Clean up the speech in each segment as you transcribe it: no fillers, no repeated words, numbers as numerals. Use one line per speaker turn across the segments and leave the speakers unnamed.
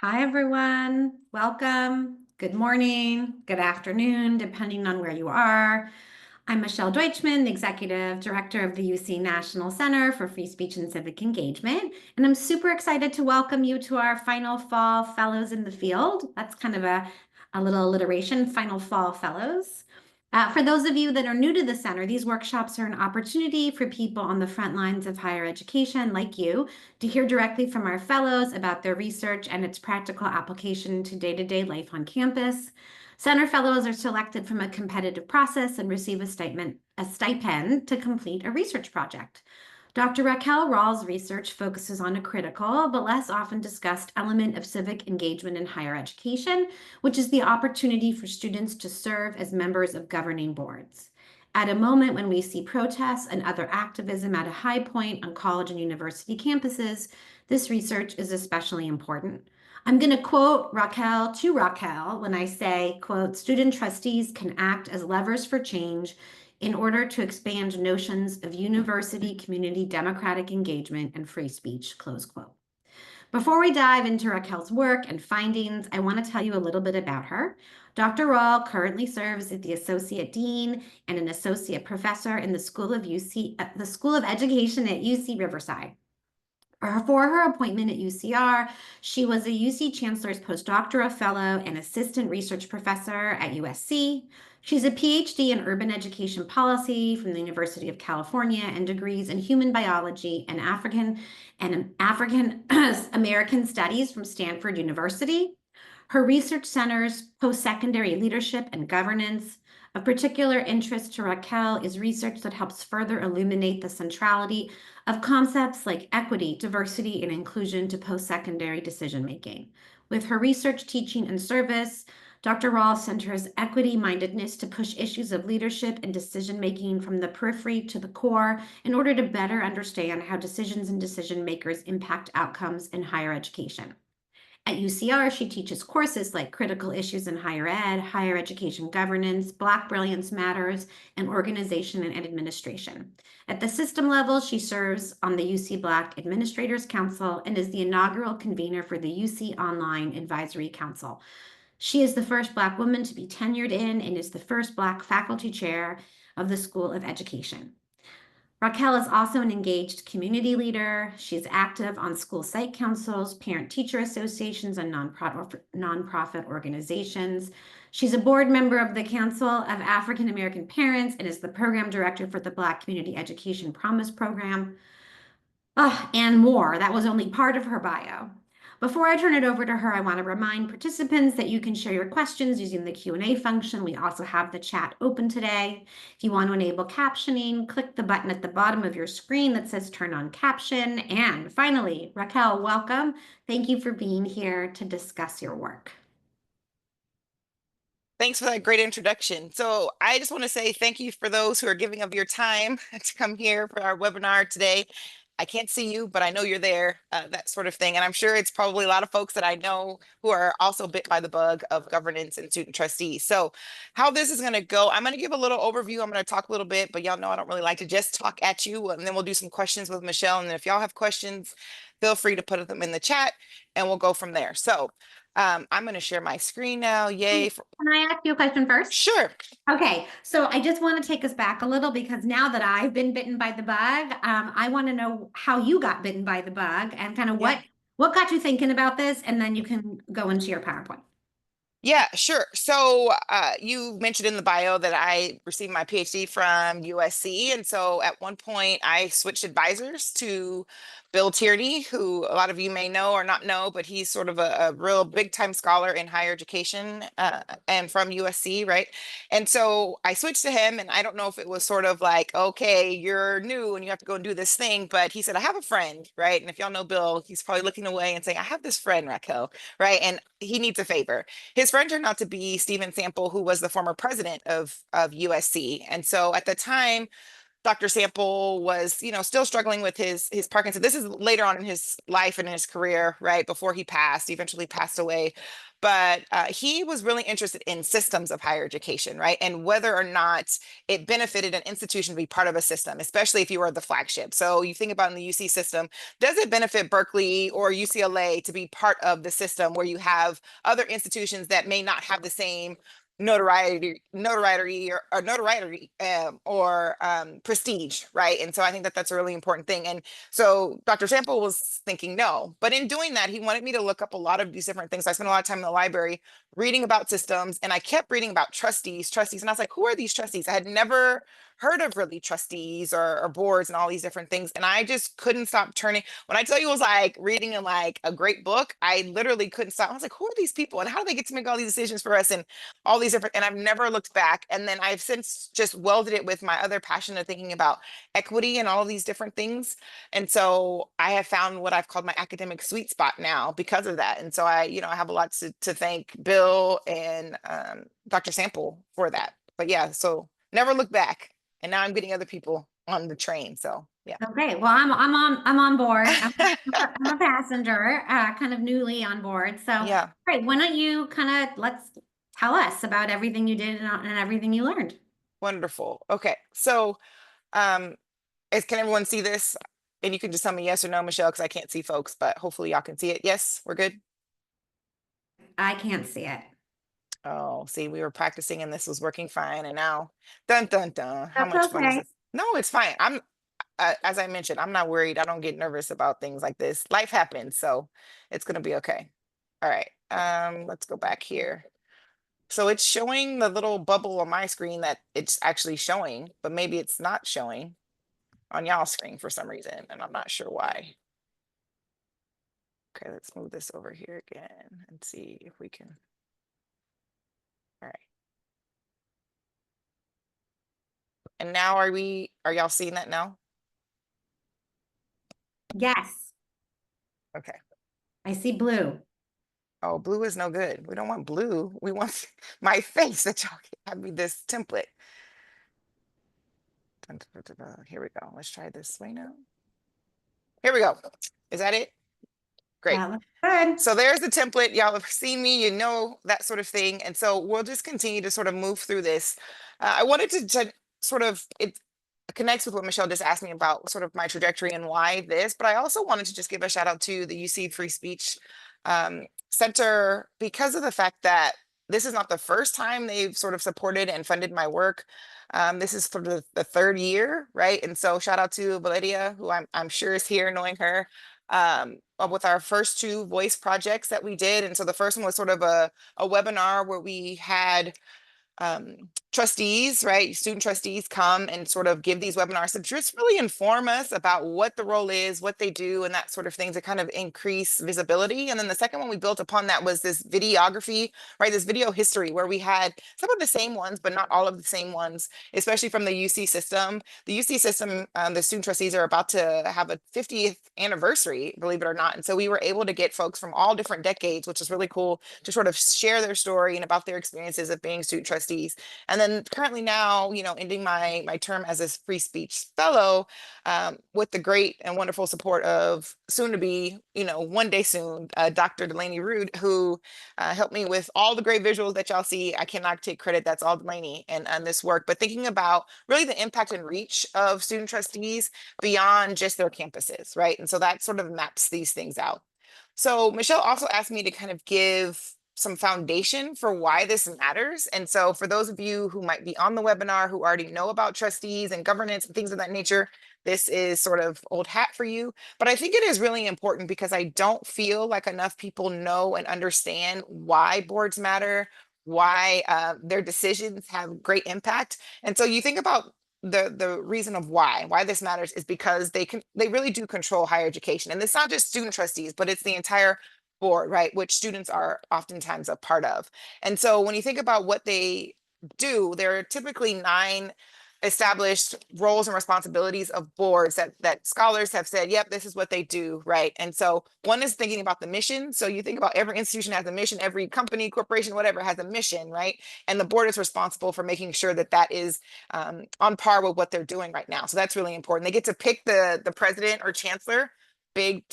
Hi, everyone. Welcome. Good morning, good afternoon, depending on where you are. I'm Michelle Deutschman, the Executive Director of the UC National Center for Free Speech and Civic Engagement, and I'm super excited to welcome you to our Final Fall Fellows in the Field. That's kind of a little alliteration, Final Fall Fellows. For those of you that are new to the center, these workshops are an opportunity for people on the front lines of higher education like you to hear directly from our fellows about their research and its practical application to day-to-day life on campus. Center fellows are selected from a competitive process and receive a stipend to complete a research project. Dr. Raquel Rall's research focuses on a critical but less often discussed element of civic engagement in higher education, which is the opportunity for students to serve as members of governing boards. At a moment when we see protests and other activism at a high point on college and university campuses, this research is especially important. I'm going to quote Raquel when I say, quote, student trustees can act as levers for change in order to expand notions of university community democratic engagement and free speech, close quote. Before we dive into Raquel's work and findings, I want to tell you a little bit about her. Dr. Rall currently serves as the Associate Dean and an Associate Professor in the School of Education at UC Riverside. For her appointment at UCR, she was a UC Chancellor's Postdoctoral Fellow and Assistant Research Professor at USC. She's a PhD in Urban Education Policy from the University of California and degrees in Human Biology and African American Studies from Stanford University. Her research centers post-secondary leadership and governance. Of particular interest to Raquel is research that helps further illuminate the centrality of concepts like equity, diversity, and inclusion to post-secondary decision-making. With her research, teaching, and service, Dr. Rall centers equity-mindedness to push issues of leadership and decision-making from the periphery to the core in order to better understand how decisions and decision-makers impact outcomes in higher education. At UCR, she teaches courses like Critical Issues in Higher Ed, Higher Education Governance, Black Brilliance Matters, and Organization and Administration. At the system level, she serves on the UC Black Administrators Council and is the inaugural convener for the UC Online Advisory Council. She is the first Black woman to be tenured in and is the first Black faculty chair of the School of Education. Raquel is also an engaged community leader. She's active on school site councils, parent-teacher associations, and nonprofit organizations. She's a board member of the Council of African American Parents and is the program director for the Black Community Education Promise Program. And more. That was only part of her bio. Before I turn it over to her, I want to remind participants that you can share your questions using the Q&A function. We also have the chat open today. If you want to enable captioning, click the button at the bottom of your screen that says turn on caption. And finally, Raquel, welcome. Thank you for being here to discuss your work.
Thanks for that great introduction. So I just want to say thank you for those who are giving of your time to come here for our webinar today. I can't see you, but I know you're there, that sort of thing. And I'm sure it's probably a lot of folks that I know who are also bit by the bug of governance and student trustees. So how this is going to go, I'm going to give a little overview. I'm going to talk a little bit, but y'all know I don't really like to just talk at you. And then we'll do some questions with Michelle. And if y'all have questions, feel free to put them in the chat and we'll go from there. So I'm going to share my screen now. Yay.
Can I ask you a question first?
Sure.
Okay, so I just want to take us back a little because now that I've been bitten by the bug, I want to know how you got bitten by the bug and kind of what got you thinking about this, and then you can go into your PowerPoint.
Yeah, sure. So you mentioned in the bio that I received my PhD from USC. And so at one point I switched advisors to Bill Tierney, who a lot of you may know or not know, but he's sort of a real big time scholar in higher education and from USC, right? And so I switched to him, and I don't know if it was sort of like, okay, you're new and you have to go and do this thing, but he said, I have a friend, right? And if y'all know Bill, he's probably looking away and saying, I have this friend, Raquel, right? And he needs a favor. His friend turned out to be Stephen Sample, who was the former president of USC. And so at the time, Dr. Sample was, still struggling with his Parkinson. This is later on in his life and in his career, right? Before he passed, he eventually passed away. But he was really interested in systems of higher education, right? And whether or not it benefited an institution to be part of a system, especially if you were the flagship. So you think about in the UC system, does it benefit Berkeley or UCLA to be part of the system where you have other institutions that may not have the same notoriety or prestige, right? And so I think that that's a really important thing. And so Dr. Sample was thinking no, but in doing that, he wanted me to look up a lot of these different things. I spent a lot of time in the library reading about systems, and I kept reading about trustees, and I was like, who are these trustees? I had never heard of really trustees or boards and all these different things, and I just couldn't stop turning. When I tell you it was like reading in like a great book, I literally couldn't stop. I was like, who are these people, and how do they get to make all these decisions for us? And all these different, and I've never looked back. And then I've since just welded it with my other passion of thinking about equity and all these different things. And so I have found what I've called my academic sweet spot now because of that. And so I have a lot to thank Bill and Dr. Sample for that. But yeah, so never look back. And now I'm getting other people on the train. So yeah.
Okay, well, I'm on board. I'm a passenger, kind of newly on board. So, all
Yeah,
right, why don't you kind of let's tell us about everything you did and everything you learned.
wonderful. Okay. So um can everyone see this? And you can just tell me yes or no, Michelle, because I can't see folks, but hopefully y'all can see it. Yes, we're good.
I can't see it.
Oh, see, we were practicing and this was working fine. And now, dun dun dun. How
That's
much fun is
okay.
this? No, it's fine. As I mentioned, I'm not worried. I don't get nervous about things like this. Life happens, so it's gonna be okay. All right. Let's go back here. So it's showing the little bubble on my screen that it's actually showing, but maybe it's not showing on y'all's screen for some reason, and I'm not sure why. Okay, let's move this over here again and see if we can. All right. And now are y'all seeing that now?
Yes,
Okay.
I see blue.
Oh, blue is no good. We don't want blue. We want my face that y'all have me this template. Dun, dun, dun, dun, dun. Here we go. Let's try this way now. Here we go. Is that it? Great.
That looks good.
So there's the template. Y'all have seen me, that sort of thing. And so we'll just continue to sort of move through this. I wanted to sort of, it connects with what Michelle just asked me about sort of my trajectory and why this, but I also wanted to just give a shout out to the UC Free Speech Center because of the fact that this is not the first time they've sort of supported and funded my work. This is for the third year, right? And so shout out to Valeria, who I'm sure is here, knowing her, with our first two voice projects that we did. And so the first one was sort of a webinar where we had trustees, right? Student trustees come and sort of give these webinars to just really inform us about what the role is, what they do, and that sort of thing to kind of increase visibility. And then the second one we built upon that was this videography, right? This video history where we had some of the same ones, but not all of the same ones, especially from the UC system. The UC system, the student trustees are about to have a 50th anniversary, believe it or not. And so we were able to get folks from all different decades, which is really cool to sort of share their story and about their experiences of being student trustees. And then currently now, ending my term as a free speech fellow, with the great and wonderful support of soon to be, one day soon, Dr. Delaney Rude, who helped me with all the great visuals that y'all see. I cannot take credit. That's all Delaney and this work, but thinking about really the impact and reach of student trustees beyond just their campuses, right? And so that sort of maps these things out. So Michelle also asked me to kind of give some foundation for why this matters. And so for those of you who might be on the webinar who already know about trustees and governance and things of that nature, this is sort of old hat for you. But I think it is really important because I don't feel like enough people know and understand why boards matter, why their decisions have great impact. And so you think about the reason of why this matters is because they really do control higher education. And it's not just student trustees, but it's the entire board, right? Which students are oftentimes a part of. And so when you think about what they do, there are typically 9 established roles and responsibilities of boards that scholars have said, yep, this is what they do, right? And so one is thinking about the mission. So you think about every institution has a mission, every company, corporation, whatever has a mission, right? And the board is responsible for making sure that that is on par with what they're doing right now. So that's really important. They get to pick the president or chancellor, big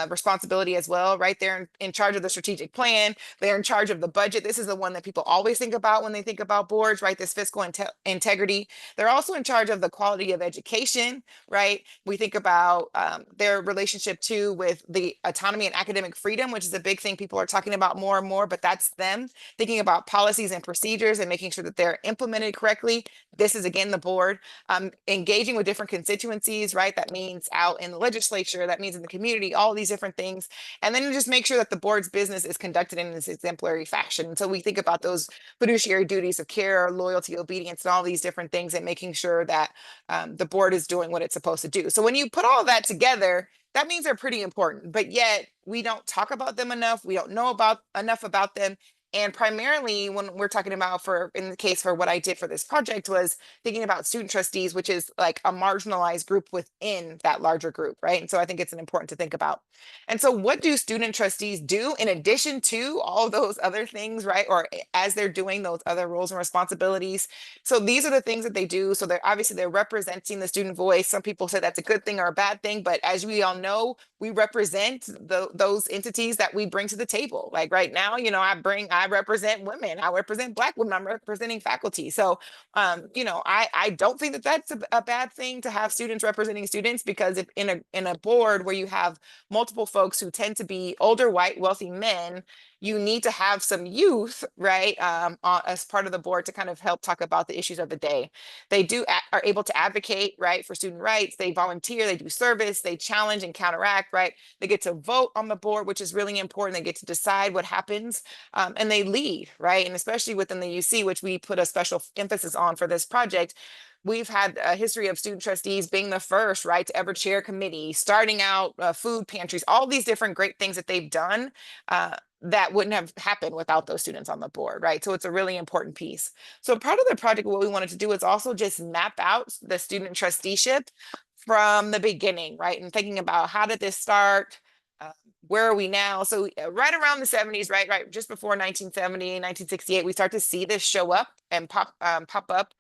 responsibility as well, right? They're in charge of the strategic plan. They're in charge of the budget. This is the one that people always think about when they think about boards, right? This fiscal integrity. They're also in charge of the quality of education, right? We think about their relationship too with the autonomy and academic freedom, which is a big thing people are talking about more and more, but that's them thinking about policies and procedures and making sure that they're implemented correctly. This is again the board engaging with different constituencies, right? That means out in the legislature, that means in the community, all these different things. And then just make sure that the board's business is conducted in this exemplary fashion. So we think about those fiduciary duties of care, loyalty, obedience, and all these different things, and making sure that the board is doing what it's supposed to do. So when you put all that together, that means they're pretty important, but yet we don't talk about them enough. We don't know enough about them. And primarily when we're talking about, in the case for what I did for this project, was thinking about student trustees, which is like a marginalized group within that larger group, right? And so I think it's important to think about. And so what do student trustees do in addition to all those other things, right? Or as they're doing those other roles and responsibilities. So these are the things that they do. So they're representing the student voice. Some people say that's a good thing or a bad thing, but as we all know, we represent those entities that we bring to the table. Like right now, I represent women, I represent Black women, I'm representing faculty. So, I don't think that that's a bad thing to have students representing students, because if in a board where you have multiple folks who tend to be older, white, wealthy men, you need to have some youth, right, as part of the board to kind of help talk about the issues of the day. They are able to advocate, right, for student rights. They volunteer, they do service, they challenge and counteract, right? They get to vote on the board, which is really important. They get to decide what happens, and they lead, right? And especially within the UC, which we put a special emphasis on for this project, we've had a history of student trustees being the first, right, to ever chair committee, starting out food pantries, all these different great things that they've done that wouldn't have happened without those students on the board, right? So it's a really important piece. So part of the project, what we wanted to do is also just map out the student trusteeship from the beginning, right? And thinking about, how did this start? Where are we now? So right around the 70s, right, just before 1970, 1968, we start to see this show up and pop up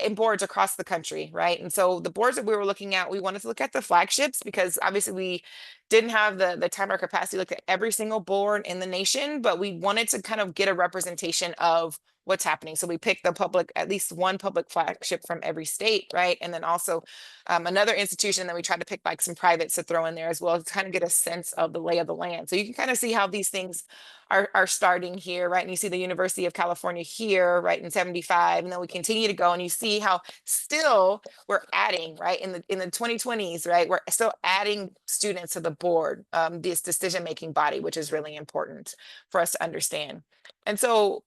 in boards across the country, right? And so the boards that we were looking at, we wanted to look at the flagships, because obviously we didn't have the time or capacity to look at every single board in the nation, but we wanted to kind of get a representation of what's happening. So we picked at least one public flagship from every state, right? And then also another institution that we tried to pick like some privates to throw in there as well, to kind of get a sense of the lay of the land. So you can kind of see how these things are starting here, right? And you see the University of California here, right, in 75, and then we continue to go, and you see how still we're adding, right, in the 2020s, right, we're still adding students to the board, this decision-making body, which is really important for us to understand. And so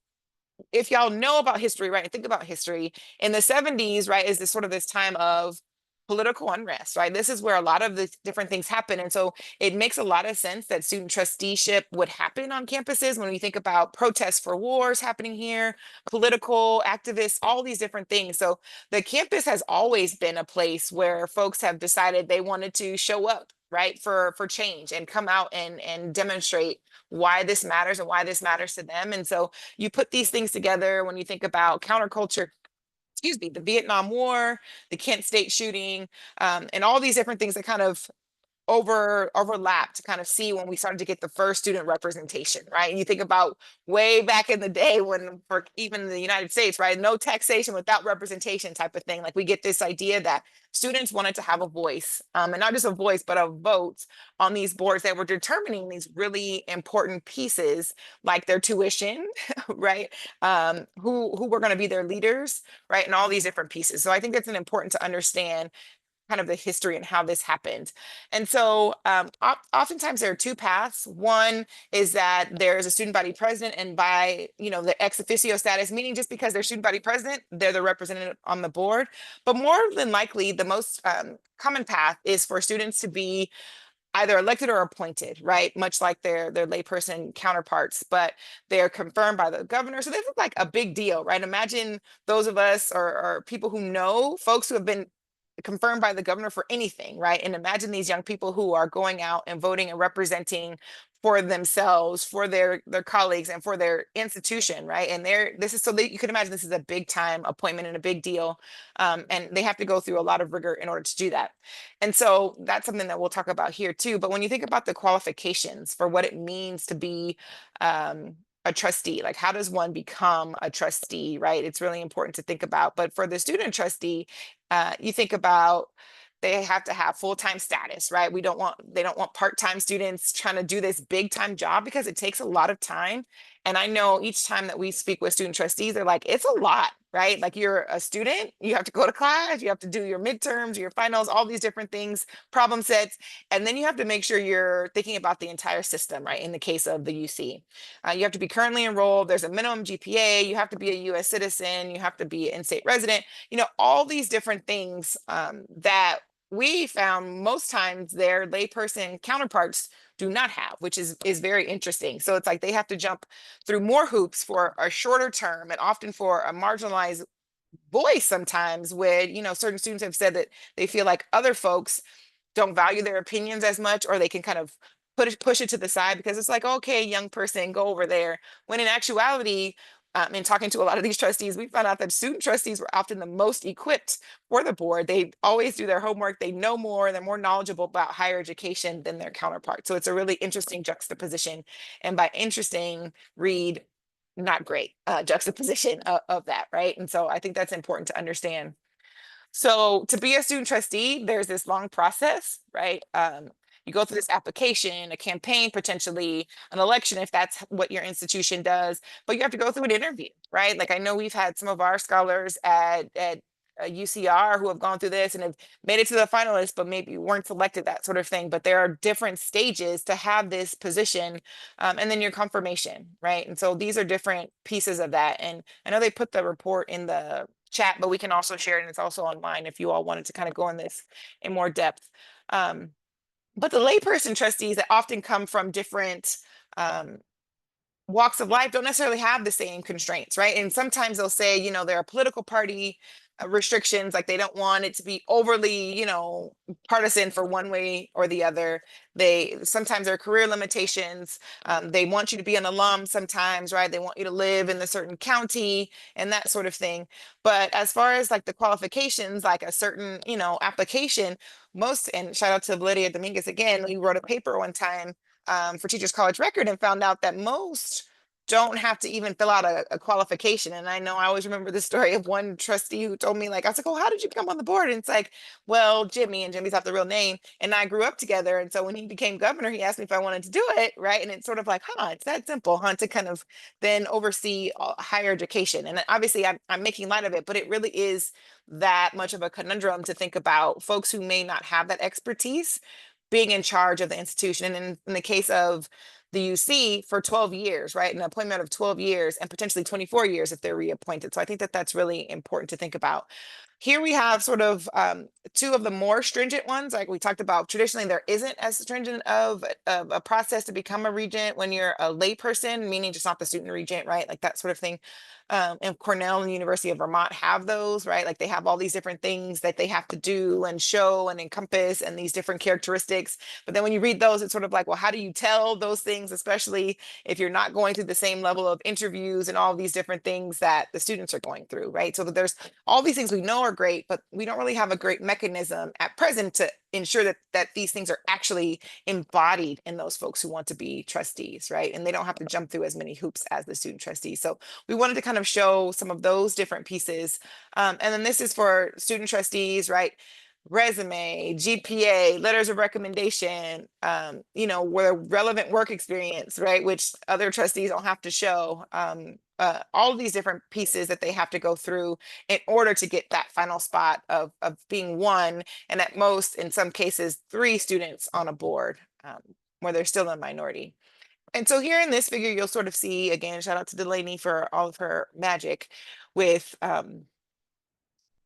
if y'all know about history, right, think about history in the 70s, right, is this time of political unrest, right? This is where a lot of the different things happen. And so it makes a lot of sense that student trusteeship would happen on campuses when we think about protests for wars happening here, political activists, all these different things. So the campus has always been a place where folks have decided they wanted to show up, right, for change, and come out and demonstrate why this matters and why this matters to them. And so you put these things together when you think about counterculture, the Vietnam War, the Kent State shooting, and all these different things that kind of overlap to kind of see when we started to get the first student representation, right? And you think about way back in the day when, for even the United States, right, no taxation without representation type of thing. Like we get this idea that students wanted to have a voice, and not just a voice, but a vote on these boards that were determining these really important pieces, like their tuition, right? Who were going to be their leaders, right? And all these different pieces. So I think it's important to understand kind of the history and how this happened. And so oftentimes there are two paths. One is that there's a student body president, and by the ex officio status, meaning just because they're student body president, they're the representative on the board. But more than likely, the most common path is for students to be either elected or appointed, right? Much like their layperson counterparts, but they're confirmed by the governor. So this is like a big deal, right? Imagine those of us or people who know folks who have been confirmed by the governor for anything, right? And imagine these young people who are going out and voting and representing for themselves, for their colleagues, and for their institution, right? And this is so that you can imagine this is a big time appointment and a big deal, and they have to go through a lot of rigor in order to do that. And so that's something that we'll talk about here too. But when you think about the qualifications for what it means to be a trustee, like how does one become a trustee, right? It's really important to think about. But for the student trustee, you think about they have to have full-time status, right? They don't want part-time students trying to do this big time job because it takes a lot of time. And I know each time that we speak with student trustees, they're like, it's a lot, right? Like you're a student, you have to go to class, you have to do your midterms, your finals, all these different things, problem sets. And then you have to make sure you're thinking about the entire system, right? In the case of the UC, you have to be currently enrolled. There's a minimum GPA. You have to be a US citizen. You have to be an in-state resident, all these different things that we found most times their layperson counterparts do not have, which is very interesting. So it's like they have to jump through more hoops for a shorter term and often for a marginalized voice sometimes when, certain students have said that they feel like other folks don't value their opinions as much, or they can kind of push it to the side because it's like, okay, young person, go over there. When in actuality, in talking to a lot of these trustees, we found out that student trustees were often the most equipped for the board. They always do their homework. They know more. They're more knowledgeable about higher education than their counterparts. So it's a really interesting juxtaposition. And by interesting, read not great juxtaposition of that, right? And so I think that's important to understand. So to be a student trustee, there's this long process, right? You go through this application, a campaign, potentially an election, if that's what your institution does, but you have to go through an interview, right? Like I know we've had some of our scholars at UCR who have gone through this and have made it to the finalists, but maybe weren't selected, that sort of thing. But there are different stages to have this position, and then your confirmation, right? And so these are different pieces of that. And I know they put the report in the chat, but we can also share it and it's also online if you all wanted to kind of go in this in more depth. But the layperson trustees that often come from different walks of life don't necessarily have the same constraints, right? And sometimes they'll say, there are political party restrictions, like they don't want it to be overly, partisan for one way or the other. They sometimes there are career limitations. They want you to be an alum sometimes, right? They want you to live in a certain county and that sort of thing. But as far as like the qualifications, like a certain, application, and shout out to Lydia Dominguez again, we wrote a paper one time for Teachers College Record and found out that most don't have to even fill out a qualification. And I know I always remember the story of one trustee who told me, like, I was like, oh, how did you come on the board? And it's like, well, Jimmy, and Jimmy's not the real name, and I grew up together. And so when he became governor, he asked me if I wanted to do it, right? And it's sort of like, it's that simple, to kind of then oversee higher education. And obviously I'm making light of it, but it really is that much of a conundrum to think about folks who may not have that expertise being in charge of the institution. And in the case of the UC for 12 years, right? An appointment of 12 years and potentially 24 years if they're reappointed. So I think that that's really important to think about. Here we have sort of two of the more stringent ones. Like we talked about, traditionally there isn't as stringent of a process to become a regent when you're a lay person, meaning just not the student regent, right? Like that sort of thing. And Cornell and the University of Vermont have those, right? Like they have all these different things that they have to do and show and encompass and these different characteristics. But then when you read those, it's sort of like, well, how do you tell those things, especially if you're not going through the same level of interviews and all these different things that the students are going through, right? So that there's all these things we know are great, but we don't really have a great mechanism at present to ensure that these things are actually embodied in those folks who want to be trustees, right? And they don't have to jump through as many hoops as the student trustees. So we wanted to kind of show some of those different pieces. And then this is for student trustees, right? Resume, GPA, letters of recommendation, where relevant work experience, right? Which other trustees don't have to show. All of these different pieces that they have to go through in order to get that final spot of being one, and at most, in some cases, 3 students on a board, where they're still a minority. And so here in this figure, you'll sort of see, again, shout out to Delaney for all of her magic with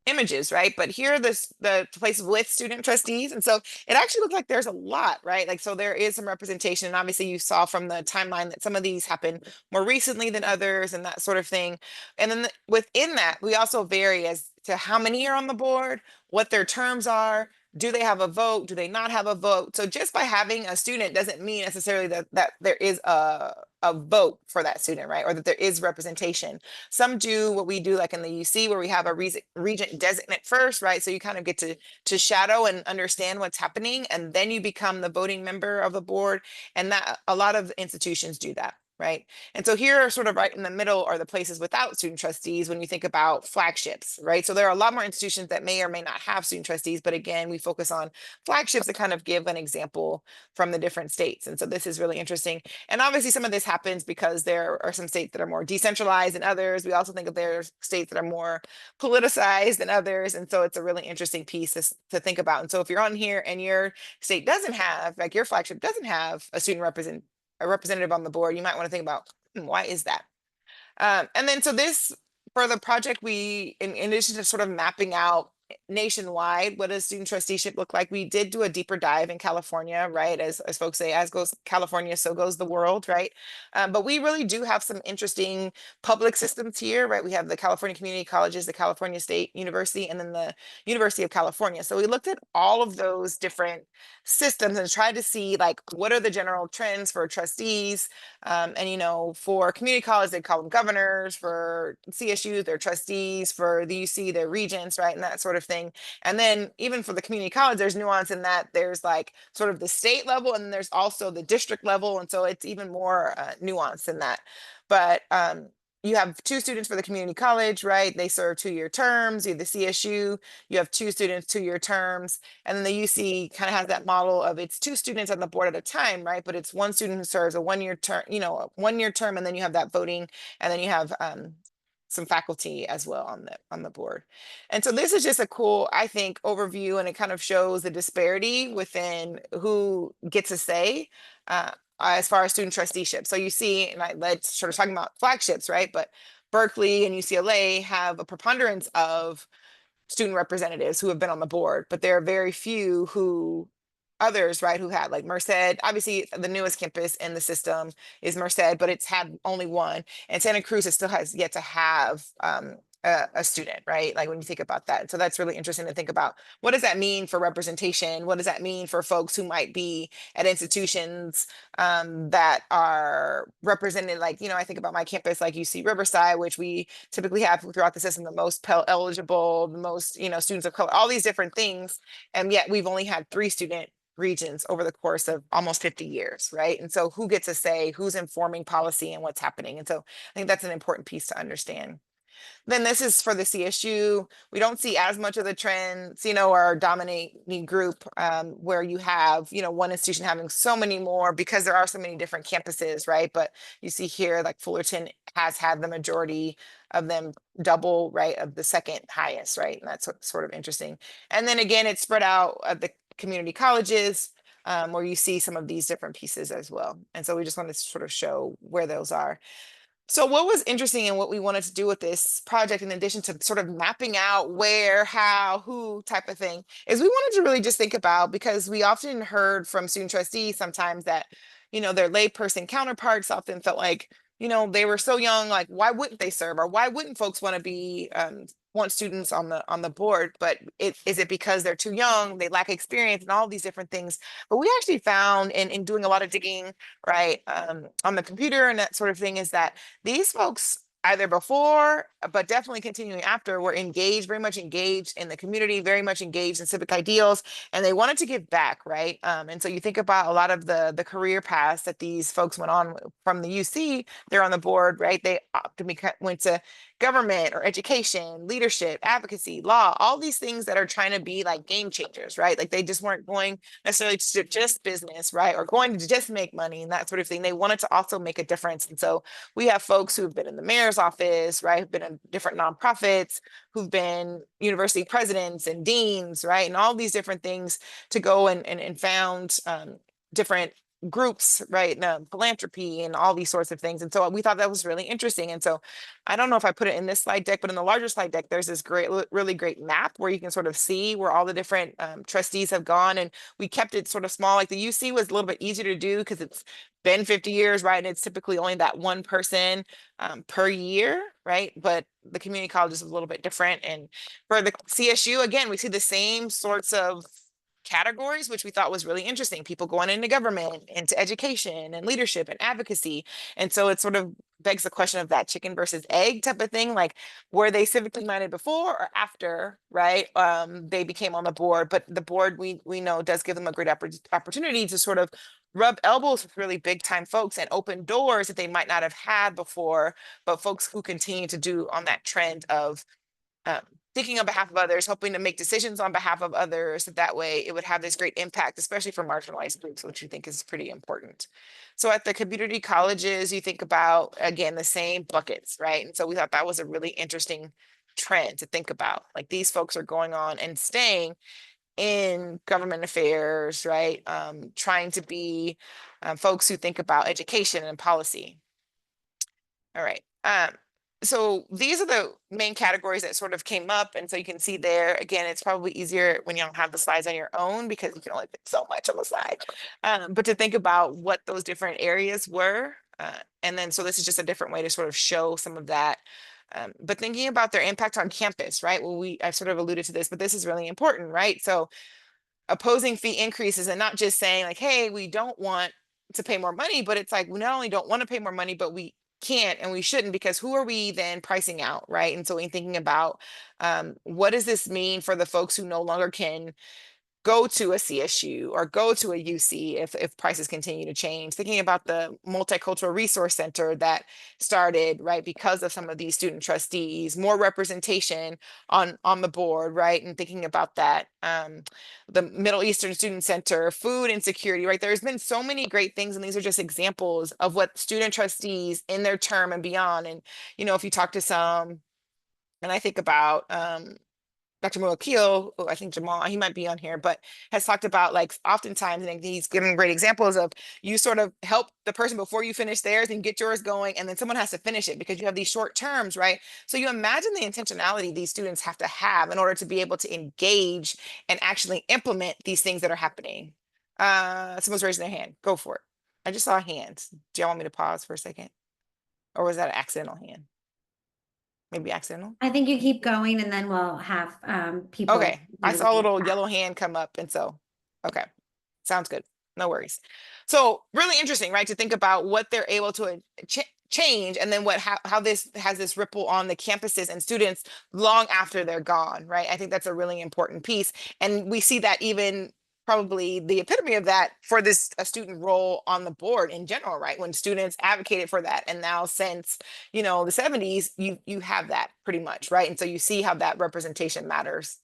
images, right? But here are the places with student trustees. And so it actually looks like there's a lot, right? Like, so there is some representation. And obviously you saw from the timeline that some of these happen more recently than others and that sort of thing. And then within that, we also vary as to how many are on the board, what their terms are. Do they have a vote? Do they not have a vote? So just by having a student doesn't mean necessarily that there is a vote for that student, right? Or that there is representation. Some do what we do like in the UC where we have a regent designate first, right? So you kind of get to shadow and understand what's happening, and then you become the voting member of the board. And that a lot of institutions do that. Right. And so here, sort of right in the middle, are the places without student trustees when you think about flagships, right? So there are a lot more institutions that may or may not have student trustees, but again, we focus on flagships to kind of give an example from the different states. And so this is really interesting. And obviously some of this happens because there are some states that are more decentralized than others. We also think that there's states that are more politicized than others. And so it's a really interesting piece to think about. And so if you're on here and your state doesn't have, like your flagship doesn't have a representative on the board, you might want to think about why is that? And then so this, for the project, we, in addition to sort of mapping out nationwide what does student trusteeship look like, we did do a deeper dive in California, right? As folks say, as goes California, so goes the world, right? But we really do have some interesting public systems here, right? We have the California Community Colleges, the California State University, and then the University of California. So we looked at all of those different systems and tried to see like what are the general trends for trustees. And for community college, they call them governors. For CSU, they're trustees. For the UC, they're regents, right? And that sort of thing. And then even for the community college, there's nuance in that there's like sort of the state level, and then there's also the district level. And so it's even more nuanced in that. But you have two students for the community college, right? They serve 2-year terms. You have the CSU, you have two students, 2-year terms. And then the UC kind of has that model of it's two students on the board at a time, right? But it's one student who serves a 1-year term, a 1-year term, and then you have that voting, and then you have some faculty as well on the board. And so this is just a cool, I think, overview, and it kind of shows the disparity within who gets a say as far as student trusteeship. So you see, and I led sort of talking about flagships, right? But Berkeley and UCLA have a preponderance of student representatives who have been on the board, but there are very few others, right, who had, like Merced. Obviously the newest campus in the system is Merced, but it's had only one, and Santa Cruz still has yet to have a student, right? Like when you think about that. So that's really interesting to think about. What does that mean for representation? What does that mean for folks who might be at institutions that are represented? Like, I think about my campus, like UC Riverside, which we typically have throughout the system, the most Pell eligible, the most, students of color, all these different things. And yet we've only had 3 student regions over the course of almost 50 years, right? And so who gets a say, who's informing policy and what's happening? And so I think that's an important piece to understand. Then this is for the CSU. We don't see as much of the trends, or dominating group where you have, one institution having so many more because there are so many different campuses, right? But you see here, like Fullerton has had the majority of them double, right, of the second highest, right? And that's sort of interesting. And then again, it's spread out at the community colleges where you see some of these different pieces as well. And so we just want to sort of show where those are. So what was interesting and what we wanted to do with this project, in addition to sort of mapping out where, how, who type of thing, is we wanted to really just think about, because we often heard from student trustees sometimes that, their layperson counterparts often felt like, they were so young, like, why wouldn't they serve? Or why wouldn't folks want to be, want students on the board? But is it because they're too young, they lack experience, and all these different things? But we actually found in doing a lot of digging, right, on the computer and that sort of thing, is that these folks, either before, but definitely continuing after, were engaged, very much engaged in the community, very much engaged in civic ideals, and they wanted to give back, right? And so you think about a lot of the career paths that these folks went on from the UC, they're on the board, right? They went to government or education, leadership, advocacy, law, all these things that are trying to be like game changers, right? Like they just weren't going necessarily to just business, right? Or going to just make money and that sort of thing. They wanted to also make a difference. And so we have folks who've been in the mayor's office, right? Who've been in different nonprofits, who've been university presidents and deans, right? And all these different things to go and found different groups, right? And philanthropy and all these sorts of things. And so we thought that was really interesting. And so I don't know if I put it in this slide deck, but in the larger slide deck, there's this great, really great map where you can sort of see where all the different trustees have gone. And we kept it sort of small. Like the UC was a little bit easier to do because it's been 50 years, right? And it's typically only that one person per year, right? But the community college is a little bit different. And for the CSU, again, we see the same sorts of categories, which we thought was really interesting. People going into government, into education and leadership and advocacy. And so it sort of begs the question of that chicken versus egg type of thing. Like, were they civically minded before or after, right? They became on the board, but the board we know does give them a great opportunity to sort of rub elbows with really big time folks and open doors that they might not have had before, but folks who continue to do on that trend of um, thinking on behalf of others, hoping to make decisions on behalf of others. That way it would have this great impact, especially for marginalized groups, which you think is pretty important. So at the community colleges, you think about, again, the same buckets, right? And so we thought that was a really interesting trend to think about. Like these folks are going on and staying in government affairs, right? Trying to be folks who think about education and policy. All right. So these are the main categories that sort of came up. And so you can see there, again, it's probably easier when you don't have the slides on your own because you can only fit so much on the slide. But to think about what those different areas were. And then, so this is just a different way to sort of show some of that. But thinking about their impact on campus, right? Well, I've sort of alluded to this, but this is really important, right? So opposing fee increases and not just saying like, hey, we don't want to pay more money, but it's like, we not only don't want to pay more money, but we can't and we shouldn't, because who are we then pricing out, right? And so in thinking about what does this mean for the folks who no longer can go to a CSU or go to a UC if prices continue to change. Thinking about the multicultural resource center that started, right, because of some of these student trustees, more representation on the board, right, and thinking about that, the Middle Eastern Student Center, food insecurity, right. There's been so many great things, and these are just examples of what student trustees in their term and beyond. And if you talk to some, and I think about Dr. Moakil, I think Jamal, he might be on here, but has talked about like oftentimes, and he's given great examples of you sort of help the person before you finish theirs and get yours going, and then someone has to finish it because you have these short terms, right? So you imagine the intentionality these students have to have in order to be able to engage and actually implement these things that are happening. Someone's raising their hand. Go for it. I just saw a hand. Do y'all want me to pause for a second? Or was that an accidental hand? Maybe accidental?
I think you keep going and then we'll have people.
Okay, I saw a little yellow hand come up, and so, okay, sounds good. No worries. So really interesting, right? To think about what they're able to change, and then how this has this ripple on the campuses and students long after they're gone, right? I think that's a really important piece, and we see that even probably the epitome of that for this a student role on the board in general, right? When students advocated for that, and now since the 70s, you have that pretty much, right? And so you see how that representation matters.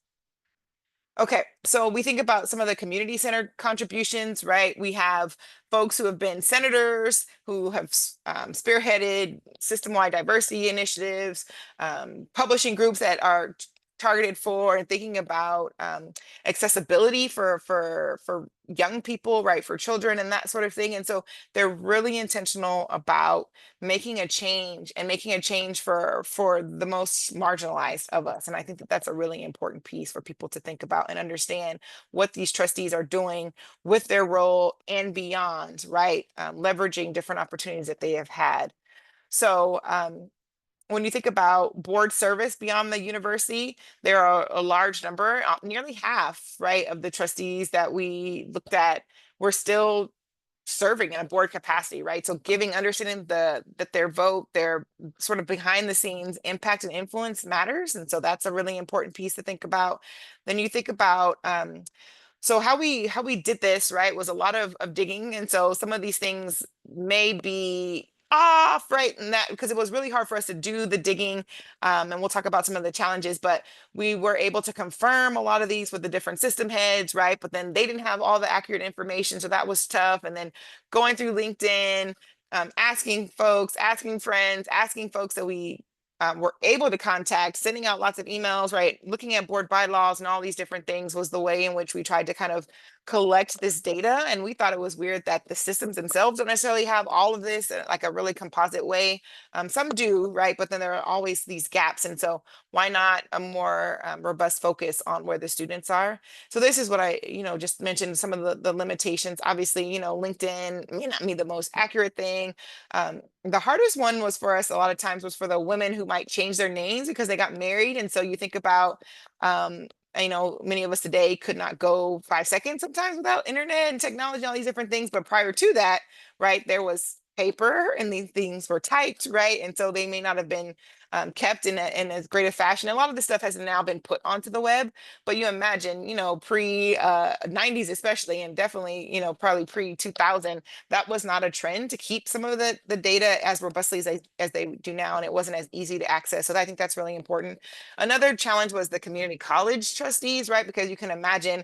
Okay, so we think about some of the community center contributions, right? We have folks who have been senators, who have spearheaded system-wide diversity initiatives, publishing groups that are targeted for and thinking about accessibility for young people, right, for children and that sort of thing. And so they're really intentional about making a change, and making a change for the most marginalized of us. And I think that that's a really important piece for people to think about and understand what these trustees are doing with their role and beyond, right? Leveraging different opportunities that they have had. So when you think about board service beyond the university, there are a large number, nearly half, right, of the trustees that we looked at were still serving in a board capacity, right? So giving, understanding that their vote, their sort of behind the scenes impact and influence matters. And so that's a really important piece to think about. Then you think about so how we did this, right, was a lot of digging. And so some of these things may be off, right, and that because it was really hard for us to do the digging, and we'll talk about some of the challenges, but we were able to confirm a lot of these with the different system heads, right? But then they didn't have all the accurate information, so that was tough. And then going through LinkedIn, asking folks, asking friends, asking folks that we were able to contact, sending out lots of emails, right? Looking at board bylaws and all these different things was the way in which we tried to kind of collect this data. And we thought it was weird that the systems themselves don't necessarily have all of this in like a really composite way. Some do, right? But then there are always these gaps. And so why not a more robust focus on where the students are? So this is what I, just mentioned some of the limitations. Obviously, LinkedIn may not be the most accurate thing. The hardest one was for us a lot of times was for the women who might change their names because they got married. And so you think about, many of us today could not go 5 seconds sometimes without internet and technology and all these different things. But prior to that, right, there was paper and these things were typed, right? And so they may not have been kept in as great a fashion. A lot of this stuff has now been put onto the web, but you imagine, pre 90s especially, and definitely, probably pre 2000, that was not a trend to keep some of the data as robustly as they do now, and it wasn't as easy to access. So I think that's really important. Another challenge was the community college trustees, right? Because you can imagine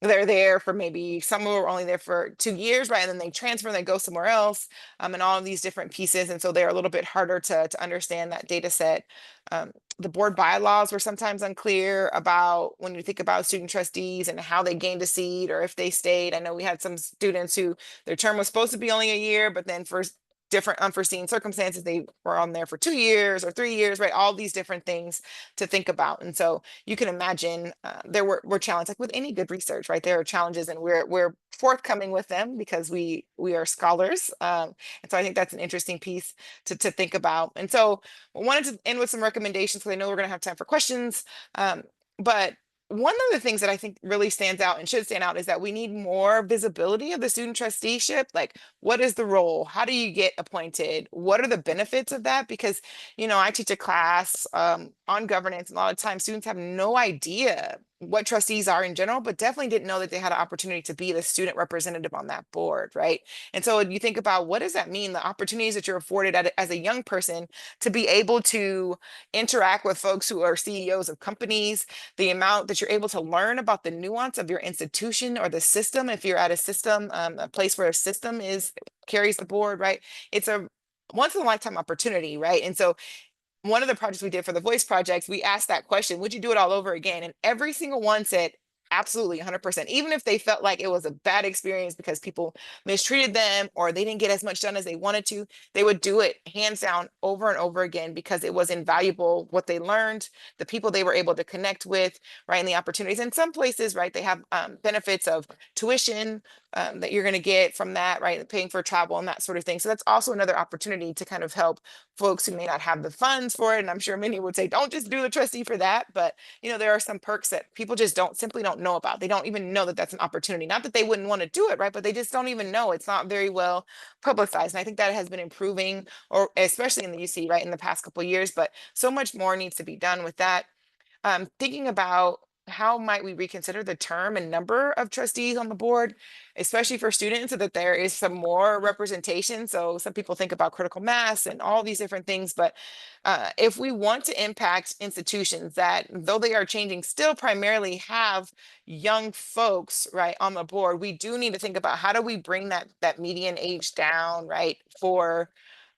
they're there for maybe some were only there for 2 years, right? And then they transfer and they go somewhere else, and all of these different pieces. And so they're a little bit harder to understand that data set. The board bylaws were sometimes unclear about when you think about student trustees and how they gained a seat or if they stayed. I know we had some students who their term was supposed to be only a year, but then for different unforeseen circumstances, they were on there for 2 years or 3 years, right? All these different things to think about. And so you can imagine there were challenges like with any good research, right? There are challenges, and we're forthcoming with them because we are scholars. And so I think that's an interesting piece to think about. And so I wanted to end with some recommendations because I know we're going to have time for questions. But one of the things that I think really stands out and should stand out is that we need more visibility of the student trusteeship. Like, what is the role? How do you get appointed? What are the benefits of that? Because, I teach a class on governance, and a lot of times students have no idea what trustees are in general, but definitely didn't know that they had an opportunity to be the student representative on that board, right? And so you think about what does that mean? The opportunities that you're afforded as a young person to be able to interact with folks who are CEOs of companies, the amount that you're able to learn about the nuance of your institution or the system. If you're at a system, a place where a system carries the board, right? It's a once in a lifetime opportunity, right? And so one of the projects we did for the voice projects, we asked that question, would you do it all over again? And every single one said, absolutely 100%. Even if they felt like it was a bad experience because people mistreated them or they didn't get as much done as they wanted to, they would do it hands down over and over again because it was invaluable what they learned, the people they were able to connect with, right? And the opportunities. In some places, right, they have benefits of tuition that you're going to get from that, right? Paying for travel and that sort of thing. So that's also another opportunity to kind of help folks who may not have the funds for it. And I'm sure many would say, don't just do the trustee for that. But, there are some perks that people just simply don't know about. They don't even know that that's an opportunity. Not that they wouldn't want to do it, right? But they just don't even know. It's not very well publicized. And I think that has been improving, or especially in the UC, right, in the past couple of years. But so much more needs to be done with that. Thinking about how might we reconsider the term and number of trustees on the board, especially for students, so that there is some more representation. So some people think about critical mass and all these different things, but if we want to impact institutions that, though they are changing, still primarily have young folks, right, on the board, we do need to think about how do we bring that median age down, right, for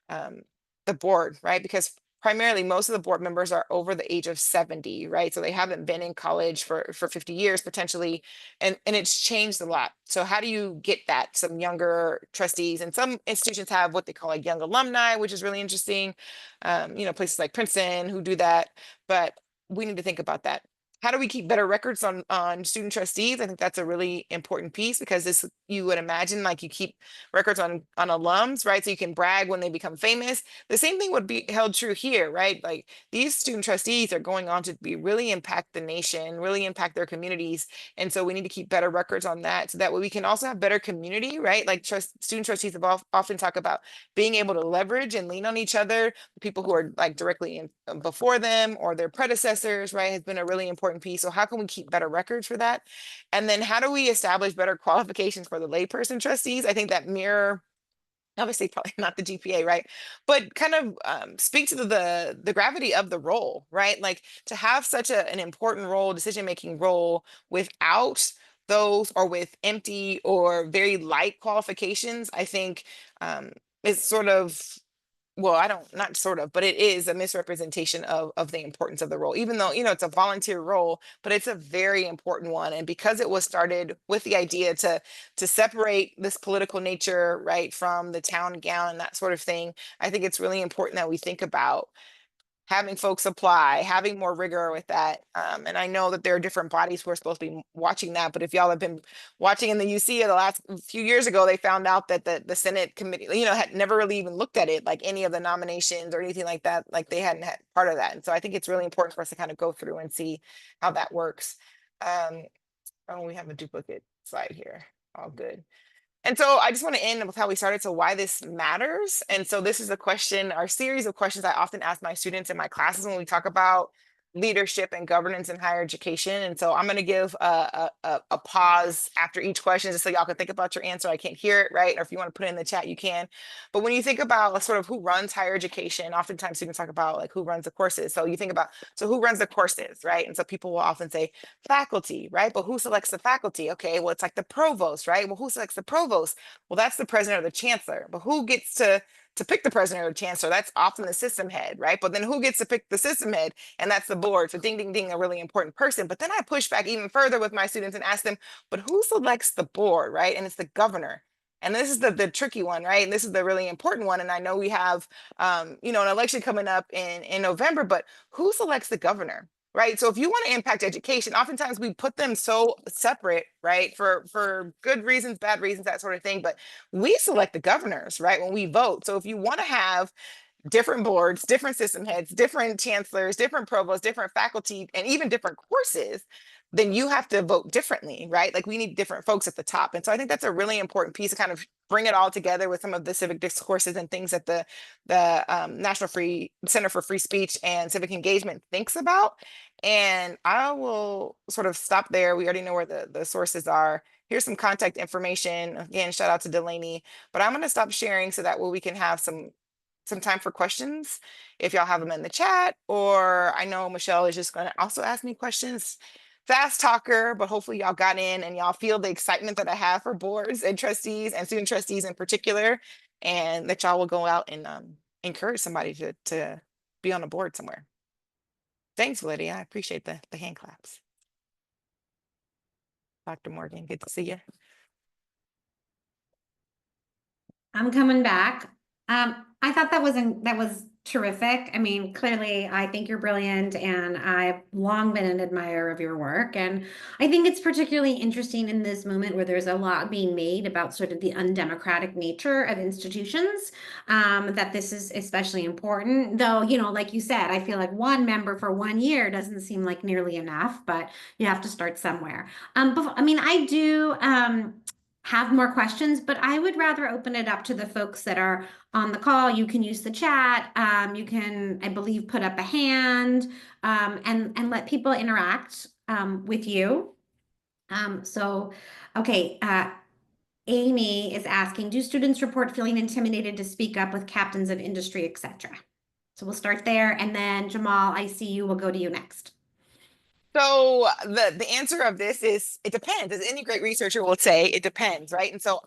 um, the board, right? Because primarily most of the board members are over the age of 70, right? So they haven't been in college for 50 years potentially, and it's changed a lot. So how do you get that? Some younger trustees, and some institutions have what they call a young alumni, which is really interesting. Places like Princeton who do that, but we need to think about that. How do we keep better records on student trustees? I think that's a really important piece because this, you would imagine, like you keep records on alums, right? So you can brag when they become famous. The same thing would be held true here, right? Like these student trustees are going on to really impact the nation, really impact their communities. And so we need to keep better records on that so that way we can also have better community, right? Like student trustees have often talk about being able to leverage and lean on each other. People who are like directly before them or their predecessors, right, has been a really important piece. So how can we keep better records for that? And then how do we establish better qualifications for the layperson trustees? I think that mirror, obviously probably not the GPA, right? But kind of speak to the gravity of the role, right? Like to have such an important role, decision-making role without those or with empty or very light qualifications, I think is sort of well, I don't, not sort of, but it is a misrepresentation of the importance of the role, even though, it's a volunteer role, but it's a very important one. And because it was started with the idea to separate this political nature, right, from the town gown and that sort of thing, I think it's really important that we think about having folks apply, having more rigor with that. And I know that there are different bodies who are supposed to be watching that, but if y'all have been watching in the UC the last few years ago, they found out that the Senate committee, had never really even looked at it, like any of the nominations or anything like that, like they hadn't had part of that. And so I think it's really important for us to kind of go through and see how that works. Oh, we have a duplicate slide here. All good. And so I just want to end with how we started. So why this matters. And so this is a question, our series of questions I often ask my students in my classes when we talk about leadership and governance in higher education. And so I'm going to give a pause after each question just so y'all can think about your answer. I can't hear it, right? Or if you want to put it in the chat, you can. But when you think about sort of who runs higher education, oftentimes students talk about like who runs the courses. So you think about, so who runs the courses, right? And so people will often say faculty, right? But who selects the faculty? Okay, well, it's like the provost, right? Well, who selects the provost? Well, that's the president or the chancellor. But who gets to pick the president or the chancellor? That's often the system head, right? But then who gets to pick the system head? And that's the board. So ding, ding, ding, a really important person. But then I push back even further with my students and ask them, but who selects the board, right? And it's the governor. And this is the tricky one, right? And this is the really important one. And I know we have, an election coming up in November, but who selects the governor? Right. So if you want to impact education, oftentimes we put them so separate, right? For good reasons, bad reasons, that sort of thing. But we select the governors, right? When we vote. So if you want to have different boards, different system heads, different chancellors, different provosts, different faculty, and even different courses, then you have to vote differently, right? Like we need different folks at the top. And so I think that's a really important piece to kind of bring it all together with some of the civic discourses and things that the National Center for Free Speech and Civic Engagement thinks about. And I will sort of stop there. We already know where the sources are. Here's some contact information. Again, shout out to Delaney, but I'm going to stop sharing so that way we can have some time for questions if y'all have them in the chat, or I know Michelle is just going to also ask me questions. Fast talker, but hopefully y'all got in and y'all feel the excitement that I have for boards and trustees and student trustees in particular, and that y'all will go out and encourage somebody to be on a board somewhere. Thanks, Lydia. I appreciate the hand claps. Dr. Morgan, good to see you.
I'm coming back. I thought that was terrific. I mean, clearly, I think you're brilliant, and I've long been an admirer of your work. And I think it's particularly interesting in this moment where there's a lot being made about sort of the undemocratic nature of institutions, that this is especially important. Though, like you said, I feel like one member for 1 year doesn't seem like nearly enough, but you have to start somewhere. I mean, I do. Have more questions, but I would rather open it up to the folks that are on the call. You can use the chat. You can, I believe, put up a hand, and let people interact with you. Okay. Amy is asking, do students report feeling intimidated to speak up with captains of industry, etc.? So we'll start there, and then Jamal, I see you. We'll go to you next.
So the answer of this is it depends. As any great researcher will say, it depends, right? And so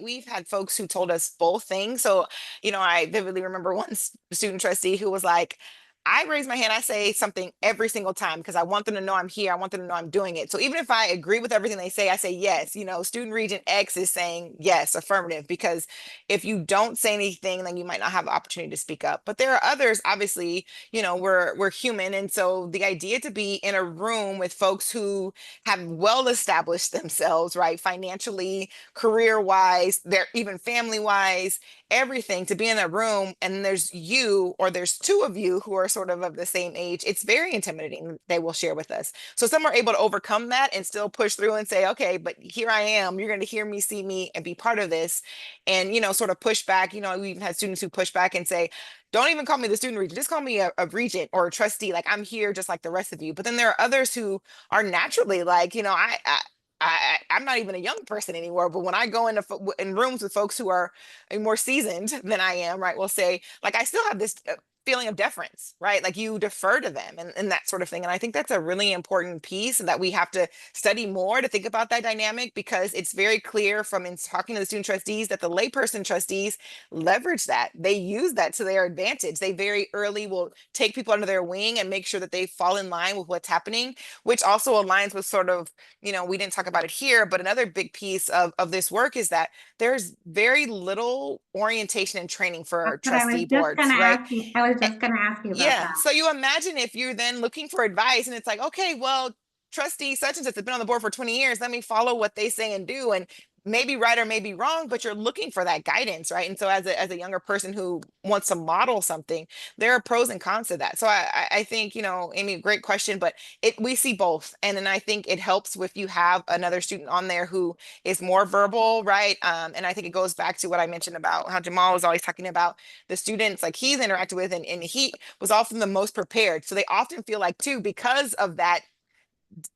we've had folks who told us both things. So, I vividly remember one student trustee who was like, I raise my hand, I say something every single time because I want them to know I'm here. I want them to know I'm doing it. So even if I agree with everything they say, I say yes. Student region X is saying yes, affirmative, because if you don't say anything, then you might not have the opportunity to speak up. But there are others, obviously, we're human. And so the idea to be in a room with folks who have well established themselves, right? Financially, career wise, they're even family wise, everything, to be in a room and there's you or there's two of you who are sort of the same age, it's very intimidating, they will share with us. So some are able to overcome that and still push through and say, okay, but here I am, you're going to hear me, see me, and be part of this. And, sort of push back. We even had students who push back and say, don't even call me the student regent, just call me a regent or a trustee. Like I'm here just like the rest of you. But then there are others who are naturally like, I'm not even a young person anymore, but when I go in rooms with folks who are more seasoned than I am, right, we'll say, like, I still have this feeling of deference, right? Like you defer to them and that sort of thing. And I think that's a really important piece that we have to study more to think about that dynamic, because it's very clear from in talking to the student trustees that the layperson trustees leverage that. They use that to their advantage. They very early will take people under their wing and make sure that they fall in line with what's happening, which also aligns with sort of, we didn't talk about it here, but another big piece of this work is that there's very little orientation and training for
That's what I was
trustee
just
boards,
gonna
right?
ask you. I was
Eh,
just gonna ask you about
Yeah.
that.
So you imagine if you're then looking for advice and it's like, okay, well, trustee such and such has been on the board for 20 years. Let me follow what they say and do. And maybe right or maybe wrong, but you're looking for that guidance, right? And so as a younger person who wants to model something, there are pros and cons to that. So I think, Amy, great question, but we see both. And then I think it helps if you have another student on there who is more verbal, right? And I think it goes back to what I mentioned about how Jamal was always talking about the students like he's interacted with, and he was often the most prepared. So they often feel like too, because of that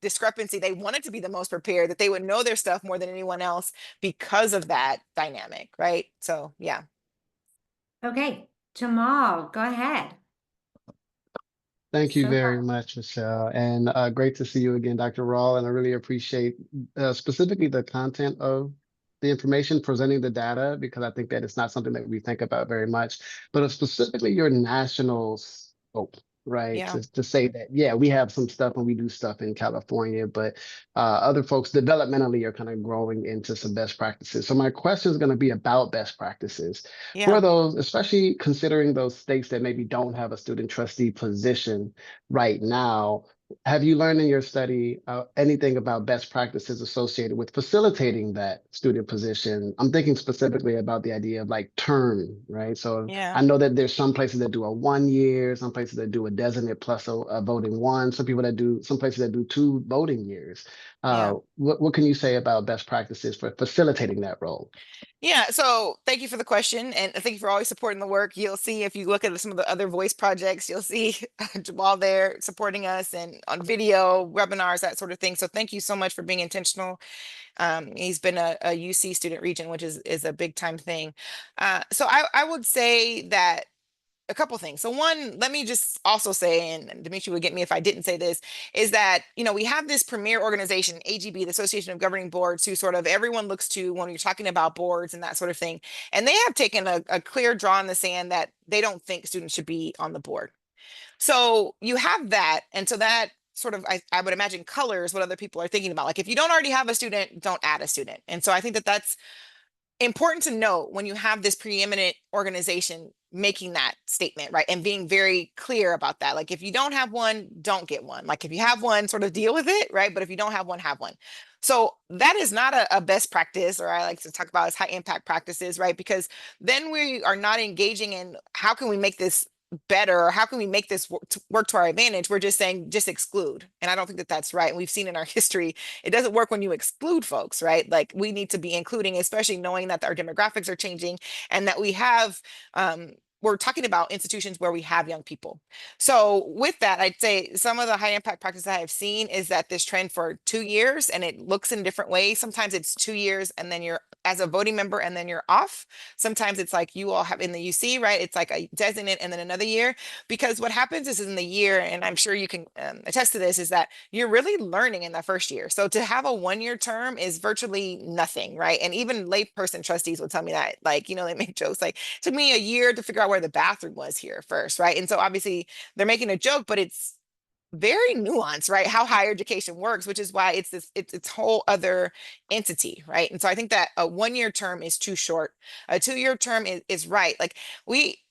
discrepancy, they wanted to be the most prepared, that they would know their stuff more than anyone else because of that dynamic, right? So yeah.
Okay, Jamal, go ahead.
Thank you
So
very much, Michelle, and great to see you again, Dr. Rall. And I really appreciate specifically the content of the information, presenting the data, because I think that it's not something that we think about very much, but specifically your national scope, right?
Yeah.
To say that, yeah, we have some stuff and we do stuff in California, but other folks developmentally are kind of growing into some best practices. So my question is going to be about best practices for
Yeah.
those, especially considering those states that maybe don't have a student trustee position right now. Have you learned in your study anything about best practices associated with facilitating that student position? I'm thinking specifically about the idea of like term, right? So
Yeah.
I know that there's some places that do a 1 year, some places that do a designate plus a voting one, some places that do 2 voting years.
Yeah.
What can you say about best practices for facilitating that role?
Yeah, so thank you for the question, and thank you for always supporting the work. You'll see if you look at some of the other voice projects, you'll see Jamal there supporting us and on video, webinars, that sort of thing. So thank you so much for being intentional. He's been a UC student region, which is a big time thing. So I would say that a couple things. So one, let me just also say, and Dimitri would get me if I didn't say this, is that, we have this premier organization, AGB, the Association of Governing Boards, who sort of everyone looks to when you're talking about boards and that sort of thing. And they have taken a clear draw in the sand that they don't think students should be on the board. So you have that. And so that sort of, I would imagine, colors what other people are thinking about. Like if you don't already have a student, don't add a student. And so I think that that's important to note when you have this preeminent organization making that statement, right? And being very clear about that. Like if you don't have one, don't get one. Like if you have one, sort of deal with it, right? But if you don't have one, have one. So that is not a best practice, or I like to talk about as high impact practices, right? Because then we are not engaging in how can we make this better, or how can we make this work to our advantage. We're just saying just exclude, and I don't think that that's right. And we've seen in our history it doesn't work when you exclude folks, right? Like we need to be including, especially knowing that our demographics are changing and that we have we're talking about institutions where we have young people. So with that, I'd say some of the high impact practices I have seen is that this trend for 2 years, and it looks in different ways. Sometimes it's 2 years and then you're as a voting member and then you're off. Sometimes it's like you all have in the UC, right? It's like a designate and then another year. Because what happens is in the year, and I'm sure you can attest to this, is that you're really learning in that first year. So to have a 1 year term is virtually nothing, right? And even layperson trustees will tell me that, like, they make jokes like, took me a year to figure out where the bathroom was here first, right? And so obviously they're making a joke, but it's very nuanced, right? How higher education works, which is why it's whole other entity, right? And so I think that a 1 year term is too short. A 2 year term is right. Like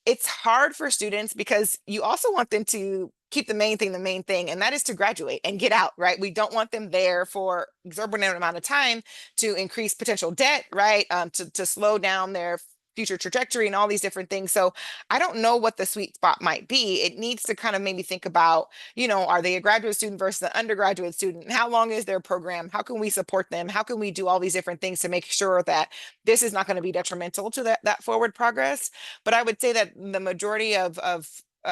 it's hard for students because you also want them to keep the main thing, and that is to graduate and get out, right? We don't want them there for exorbitant amount of time to increase potential debt, right? To slow down their future trajectory and all these different things. So I don't know what the sweet spot might be. It needs to kind of maybe think about, are they a graduate student versus an undergraduate student? How long is their program? How can we support them? How can we do all these different things to make sure that this is not going to be detrimental to that forward progress? But I would say that the majority of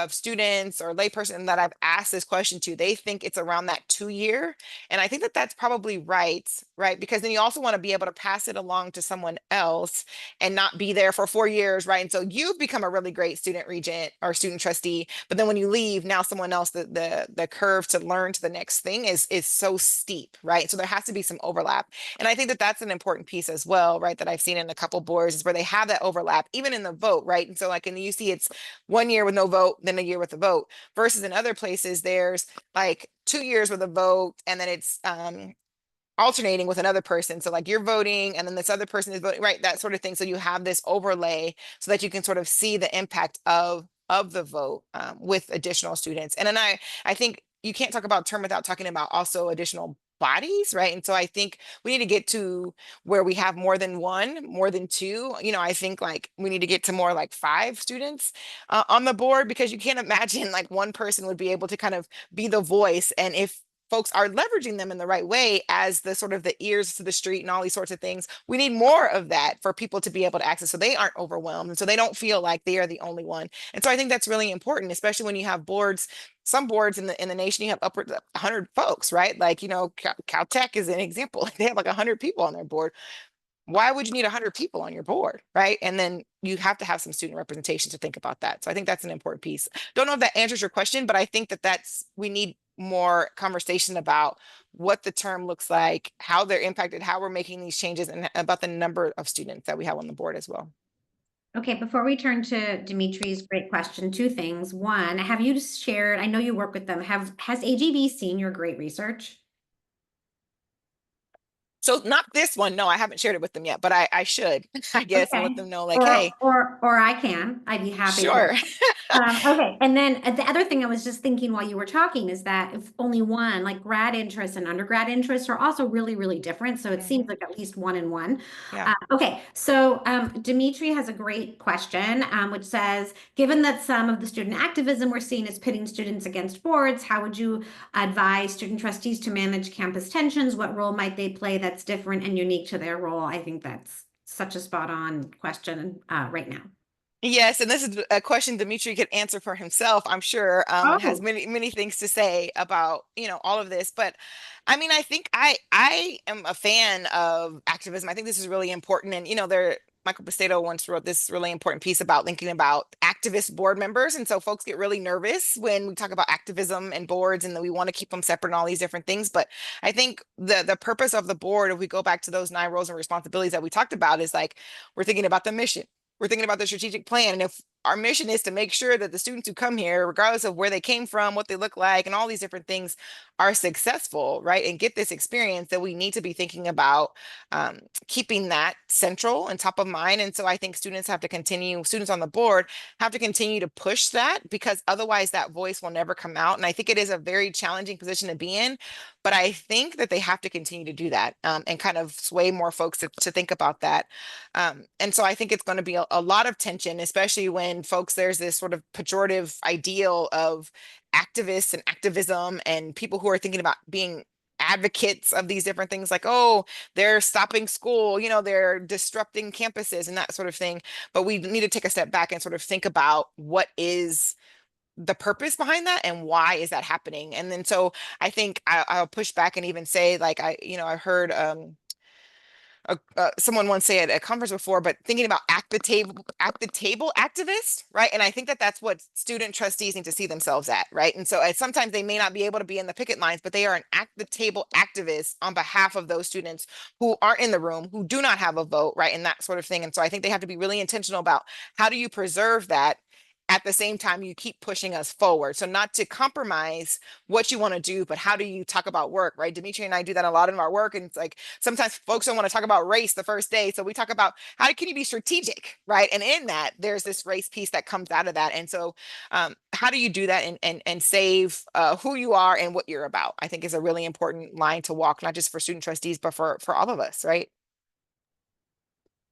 students or layperson that I've asked this question to, they think it's around that 2 year. And I think that that's probably right, right? Because then you also want to be able to pass it along to someone else and not be there for 4 years, right? And so you've become a really great student regent or student trustee, but then when you leave, now someone else, the curve to learn to the next thing is so steep, right? So there has to be some overlap. And I think that that's an important piece as well, right? That I've seen in a couple boards is where they have that overlap, even in the vote, right? And so like in the UC, it's 1 year with no vote, then a year with a vote, versus in other places, there's like 2 years with a vote, and then it's alternating with another person. So like you're voting and then this other person is voting, right? That sort of thing. So you have this overlay so that you can sort of see the impact of the vote with additional students. And then I think you can't talk about term without talking about also additional bodies, right? And so I think we need to get to where we have more than one, more than two. You know, I think like we need to get to more like 5 students on the board, because you can't imagine like one person would be able to kind of be the voice. And if folks are leveraging them in the right way as the sort of the ears to the street and all these sorts of things, we need more of that for people to be able to access so they aren't overwhelmed and so they don't feel like they are the only one. And so I think that's really important, especially when you have boards. Some boards in the nation, you have upwards of 100 folks, right? Like, you know, Caltech is an example. They have like 100 people on their board. Why would you need 100 people on your board, right? And then you have to have some student representation to think about that. So I think that's an important piece. Don't know if that answers your question, but I think that we need more conversation about what the term looks like, how they're impacted, how we're making these changes, and about the number of students that we have on the board as well.
Okay, before we turn to Dimitri's great question, 2 things. One, have you shared, I know you work with them, has AGB seen your great research?
So not this one. No, I haven't shared it with them yet, but I should, I guess, and let them know like, hey,
or I can. I'd be happy to.
sure.
Okay, and then the other thing I was just thinking while you were talking is that if only one, like grad interests and undergrad interests are also really, really different. So it seems like at least 1 and 1.
Yeah.
Okay, so Dimitri has a great question, which says, given that some of the student activism we're seeing is pitting students against boards, how would you advise student trustees to manage campus tensions? What role might they play that's different and unique to their role? I think that's such a spot on question right now.
Yes, and this is a question Dimitri could answer for himself, I'm sure, and has many things to say about, you know, all of this. But I mean, I think I am a fan of activism. I think this is really important. And, you know, Michael Pistato once wrote this really important piece about thinking about activist board members. And so folks get really nervous when we talk about activism and boards, and that we want to keep them separate and all these different things. But I think the purpose of the board, if we go back to those 9 roles and responsibilities that we talked about, is like we're thinking about the mission. We're thinking about the strategic plan. And if our mission is to make sure that the students who come here, regardless of where they came from, what they look like, and all these different things, are successful, right, and get this experience, that we need to be thinking about keeping that central and top of mind. And so I think students on the board have to continue to push that, because otherwise that voice will never come out. And I think it is a very challenging position to be in, but I think that they have to continue to do that and kind of sway more folks to think about that. And so I think it's going to be a lot of tension, especially when folks, there's this sort of pejorative ideal of activists and activism and people who are thinking about being advocates of these different things, like, oh, they're stopping school, you know, they're disrupting campuses and that sort of thing. But we need to take a step back and sort of think about what is the purpose behind that and why is that happening. And then so I think I'll push back and even say, like, I heard someone once say at a conference before, but thinking about at the table activist, right? And I think that that's what student trustees need to see themselves at, right? And so sometimes they may not be able to be in the picket lines, but they are an at the table activist on behalf of those students who aren't in the room, who do not have a vote, right? And that sort of thing. And so I think they have to be really intentional about how do you preserve that at the same time you keep pushing us forward. So not to compromise what you want to do, but how do you talk about work, right? Dimitri and I do that a lot in our work. And it's like, sometimes folks don't want to talk about race the first day. So we talk about how can you be strategic, right? And in that, there's this race piece that comes out of that. And so how do you do that and save who you are and what you're about, I think is a really important line to walk, not just for student trustees, but for all of us, right?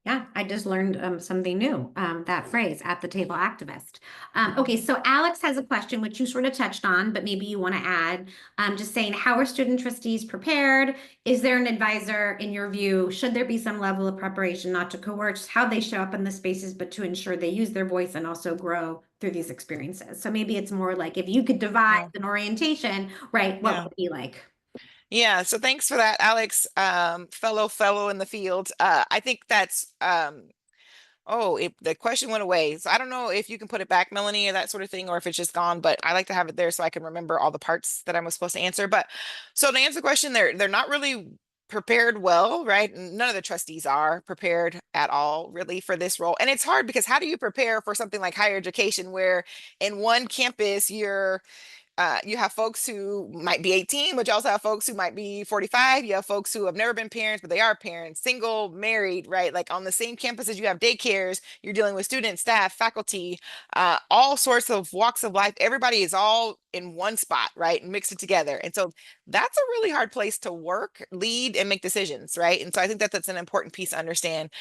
Yeah, I just learned something new, that phrase, at the table activist. Okay, so Alex has a question, which you sort of touched on, but maybe you want to add, just saying, how are student trustees prepared? Is there an advisor in your view? Should there be some level of preparation, not to coerce how they show up in the spaces, but to ensure they use their voice and also grow through these experiences. So maybe it's more like if you could devise
Yeah.
an orientation, right, what
Yeah.
would it be like?
Yeah, so thanks for that, Alex, fellow in the field. I think that's the question went away. So I don't know if you can put it back, Melanie, or that sort of thing, or if it's just gone, but I like to have it there so I can remember all the parts that I was supposed to answer. But so to answer the question, they're not really prepared well, right? None of the trustees are prepared at all really for this role. And it's hard because how do you prepare for something like higher education where in one campus you have folks who might be 18, but you also have folks who might be 45. You have folks who have never been parents, but they are parents, single, married, right? Like on the same campuses, you have daycares, you're dealing with students, staff, faculty, all sorts of walks of life. Everybody is all in one spot, right? And mix it together. And so that's a really hard place to work, lead, and make decisions, right? And so I think that that's an important piece to understand.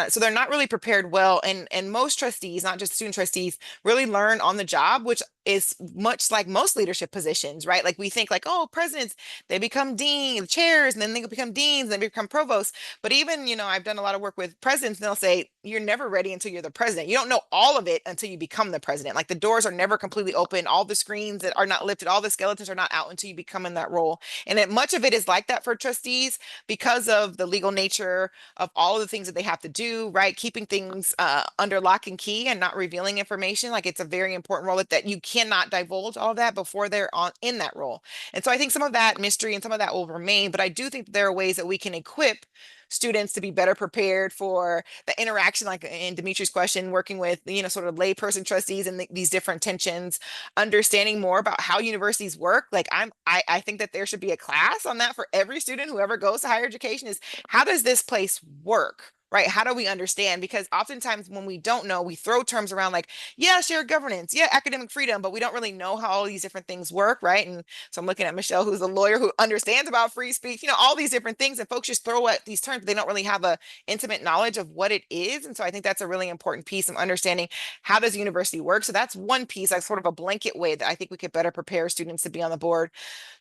So they're not really prepared well. And most trustees, not just student trustees, really learn on the job, which is much like most leadership positions, right? Like we think like, oh, presidents, they become dean, chairs, and then they become deans, and they become provosts. But even, I've done a lot of work with presidents, and they'll say, you're never ready until you're the president. You don't know all of it until you become the president. Like the doors are never completely open. All the screens that are not lifted, all the skeletons are not out until you become in that role. And much of it is like that for trustees because of the legal nature of all of the things that they have to do, right? Keeping things under lock and key and not revealing information. Like it's a very important role that you cannot divulge all of that before they're in that role. And so I think some of that mystery and some of that will remain, but I do think there are ways that we can equip students to be better prepared for the interaction, like in Dimitri's question, working with, sort of layperson trustees and these different tensions, understanding more about how universities work. Like I think that there should be a class on that for every student who ever goes to higher education is how does this place work? Right? How do we understand? Because oftentimes when we don't know, we throw terms around like, yeah, shared governance, yeah, academic freedom, but we don't really know how all these different things work, right? And so I'm looking at Michelle, who's a lawyer who understands about free speech, all these different things, and folks just throw at these terms, but they don't really have a intimate knowledge of what it is. And so I think that's a really important piece of understanding how does university work. So that's one piece, like sort of a blanket way that I think we could better prepare students to be on the board.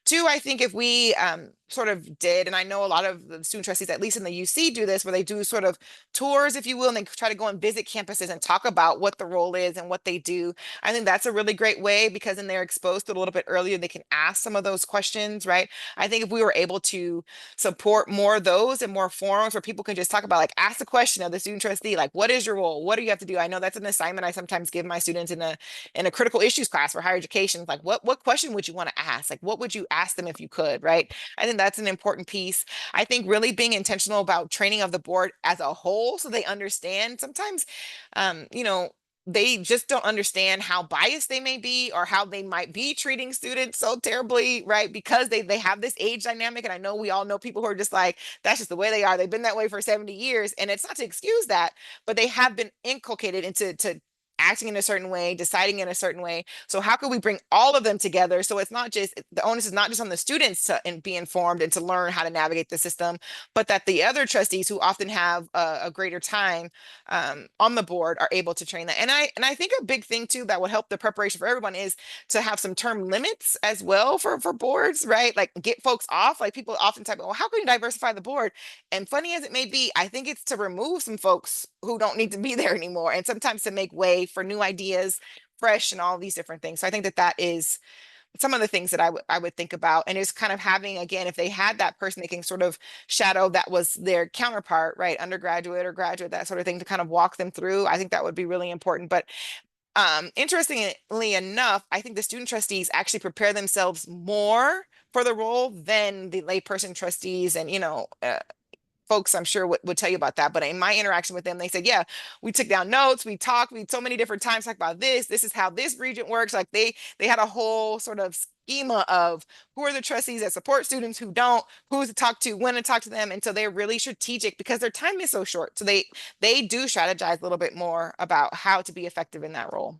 Two, I think if we sort of did, and I know a lot of the student trustees, at least in the UC, do this, where they do sort of tours, if you will, and they try to go and visit campuses and talk about what the role is and what they do. I think that's a really great way because then they're exposed to it a little bit earlier. They can ask some of those questions, right? I think if we were able to support more of those and more forums where people can just talk about, like, ask the question of the student trustee, like, what is your role? What do you have to do? I know that's an assignment I sometimes give my students in a critical issues class for higher education. Like, what question would you want to ask? Like, what would you ask them if you could, right? I think that's an important piece. I think really being intentional about training of the board as a whole so they understand sometimes, they just don't understand how biased they may be or how they might be treating students so terribly, right? Because they have this age dynamic. And I know we all know people who are just like, that's just the way they are. They've been that way for 70 years. And it's not to excuse that, but they have been inculcated into acting in a certain way, deciding in a certain way. So how can we bring all of them together? So it's not just, the onus is not just on the students to be informed and to learn how to navigate the system, but that the other trustees who often have a greater time on the board are able to train that. And I think a big thing too that would help the preparation for everyone is to have some term limits as well for boards, right? Like get folks off. Like people often type, well, how can you diversify the board? And funny as it may be, I think it's to remove some folks who don't need to be there anymore, and sometimes to make way for new ideas, fresh, and all these different things. So I think that is some of the things that I would think about, and is kind of having, again, if they had that person they can sort of shadow that was their counterpart, right, undergraduate or graduate, that sort of thing, to kind of walk them through. I think that would be really important. But interestingly enough, I think the student trustees actually prepare themselves more for the role than the layperson trustees, and folks I'm sure would tell you about that. But in my interaction with them, they said, yeah, we took down notes, we talked, we so many different times talk about this is how this regent works. Like they had a whole sort of schema of who are the trustees that support students, who don't, who to talk to, when to talk to them. And so they're really strategic because their time is so short. So they do strategize a little bit more about how to be effective in that role.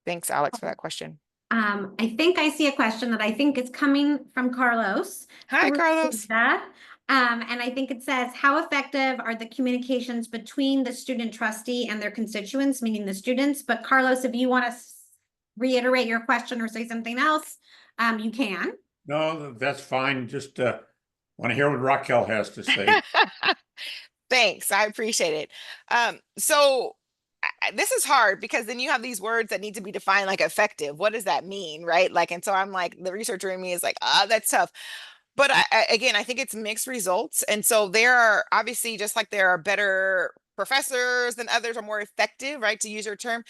Thanks, Alex, for that question.
I think I see a question that I think is coming from Carlos.
Hi, Carlos.
That. And I think it says, how effective are the communications between the student trustee and their constituents, meaning the students? But Carlos, if you want to reiterate your question or say something else, you can.
No, that's fine. Just want to hear what Raquel has to say.
Thanks. I appreciate it. So this is hard because then you have these words that need to be defined, like effective. What does that mean, right? Like, and so I'm like, the researcher in me is like, that's tough. But again, I think it's mixed results. And so there are obviously, just like there are better professors than others, are more effective, right? To use your term,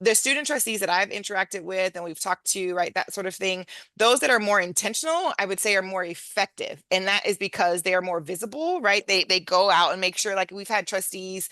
the student trustees that I've interacted with and we've talked to, right, that sort of thing, those that are more intentional, I would say, are more effective. And that is because they are more visible, right? They go out and make sure, like we've had trustees,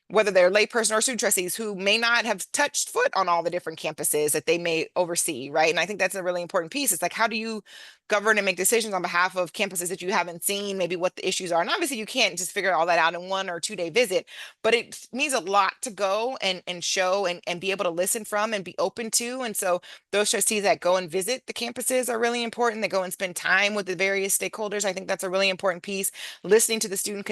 whether they're layperson or student trustees, who may not have touched foot on all the different campuses that they may oversee, right? And I think that's a really important piece. It's like, how do you govern and make decisions on behalf of campuses that you haven't seen, maybe what the issues are? And obviously you can't just figure all that out in 1 or 2 day visit, but it means a lot to go and show and be able to listen from and be open to. And so those trustees that go and visit the campuses are really important. They go and spend time with the various stakeholders. I think that's a really important piece. Listening to the student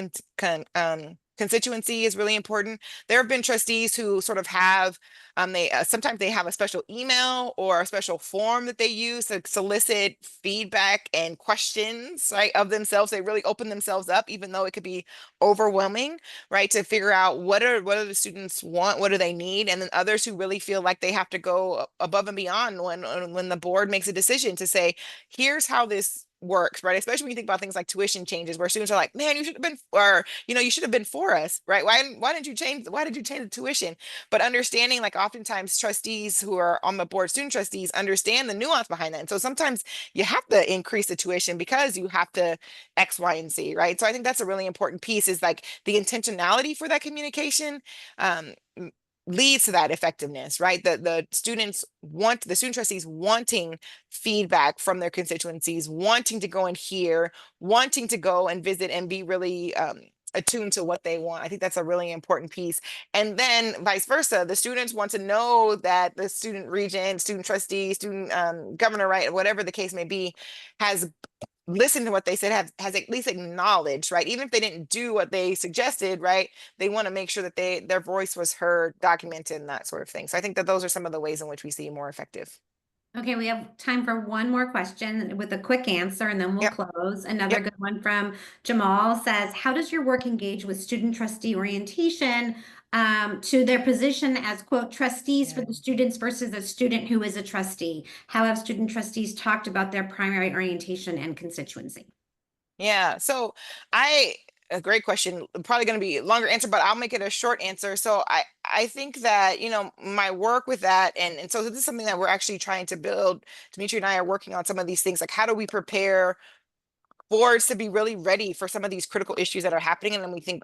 constituency is really important. There have been trustees who sort of have, they sometimes they have a special email or a special form that they use to solicit feedback and questions, right, of themselves. They really open themselves up, even though it could be overwhelming, right, to figure out what do the students want, what do they need, and then others who really feel like they have to go above and beyond when the board makes a decision to say, here's how this works, right? Especially when you think about things like tuition changes, where students are like, man, you should have been, or, you should have been for us, right? Why did you change the tuition? But understanding, like, oftentimes trustees who are on the board, student trustees, understand the nuance behind that. And so sometimes you have to increase the tuition because you have to X, Y, and Z, right? So I think that's a really important piece, is like the intentionality for that communication. Leads to that effectiveness, right? The student trustees wanting feedback from their constituencies, wanting to go and hear, wanting to go and visit and be really attuned to what they want. I think that's a really important piece. And then vice versa, the students want to know that the student regent, student trustee, student governor, right, whatever the case may be, has listened to what they said, has at least acknowledged, right? Even if they didn't do what they suggested, right? They want to make sure that their voice was heard, documented, and that sort of thing. So I think that those are some of the ways in which we see more effective.
Okay, we have time for one more question with a quick answer, and then we'll
Yep.
close. Another
Yep.
good one from Jamal says, how does your work engage with student trustee orientation to their position as, quote, trustees for the students versus a student who is a trustee? How have student trustees talked about their primary orientation and constituency?
Yeah, so a great question, probably going to be a longer answer, but I'll make it a short answer. So I think that, my work with that, and so this is something that we're actually trying to build. Dimitri and I are working on some of these things, like how do we prepare boards to be really ready for some of these critical issues that are happening. And then we think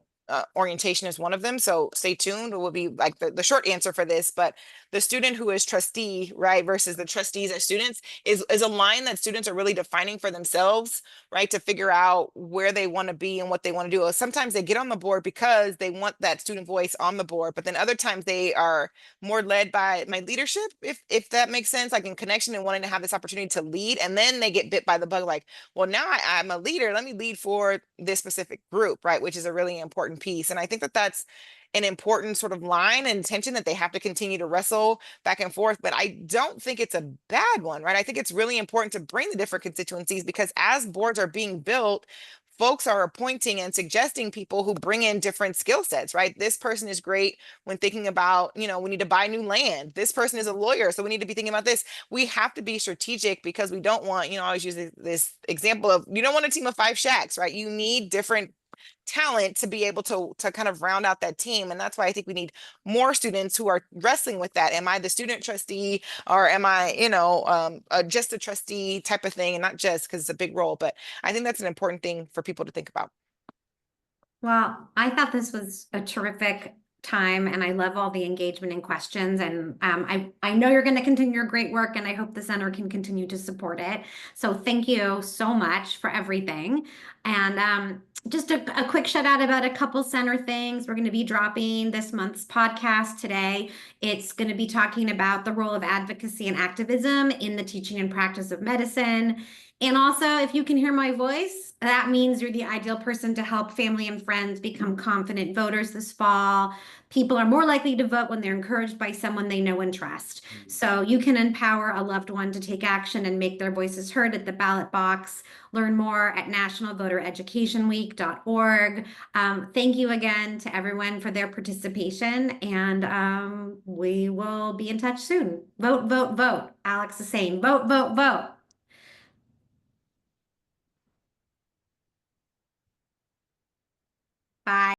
orientation is one of them. So stay tuned. It will be like the short answer for this, but the student who is trustee, right, versus the trustees as students is a line that students are really defining for themselves, right, to figure out where they want to be and what they want to do. Sometimes they get on the board because they want that student voice on the board, but then other times they are more led by my leadership, if that makes sense, like in connection and wanting to have this opportunity to lead. And then they get bit by the bug, like, well, now I'm a leader, let me lead for this specific group, right, which is a really important piece. And I think that that's an important sort of line and tension that they have to continue to wrestle back and forth. But I don't think it's a bad one, right? I think it's really important to bring the different constituencies, because as boards are being built, folks are appointing and suggesting people who bring in different skill sets, right? This person is great when thinking about, we need to buy new land. This person is a lawyer, so we need to be thinking about this. We have to be strategic, because we don't want, I always use this example of, you don't want a team of 5 Shaqs, right? You need different talent to be able to kind of round out that team. And that's why I think we need more students who are wrestling with that. Am I the student trustee, or am I, just a trustee type of thing? And not just because it's a big role, but I think that's an important thing for people to think about.
Well, I thought this was a terrific time, and I love all the engagement and questions. And I know you're going to continue your great work, and I hope the center can continue to support it. So thank you so much for everything. And just a quick shout out about a couple center things. We're going to be dropping this month's podcast today. It's going to be talking about the role of advocacy and activism in the teaching and practice of medicine. And also, if you can hear my voice, that means you're the ideal person to help family and friends become confident voters this fall. People are more likely to vote when they're encouraged by someone they know and trust. So you can empower a loved one to take action and make their voices heard at the ballot box. Learn more at nationalvotereducationweek.org. Thank you again to everyone for their participation, and we will be in touch soon. Vote, vote, vote. Alex is saying, vote, vote, vote. Bye.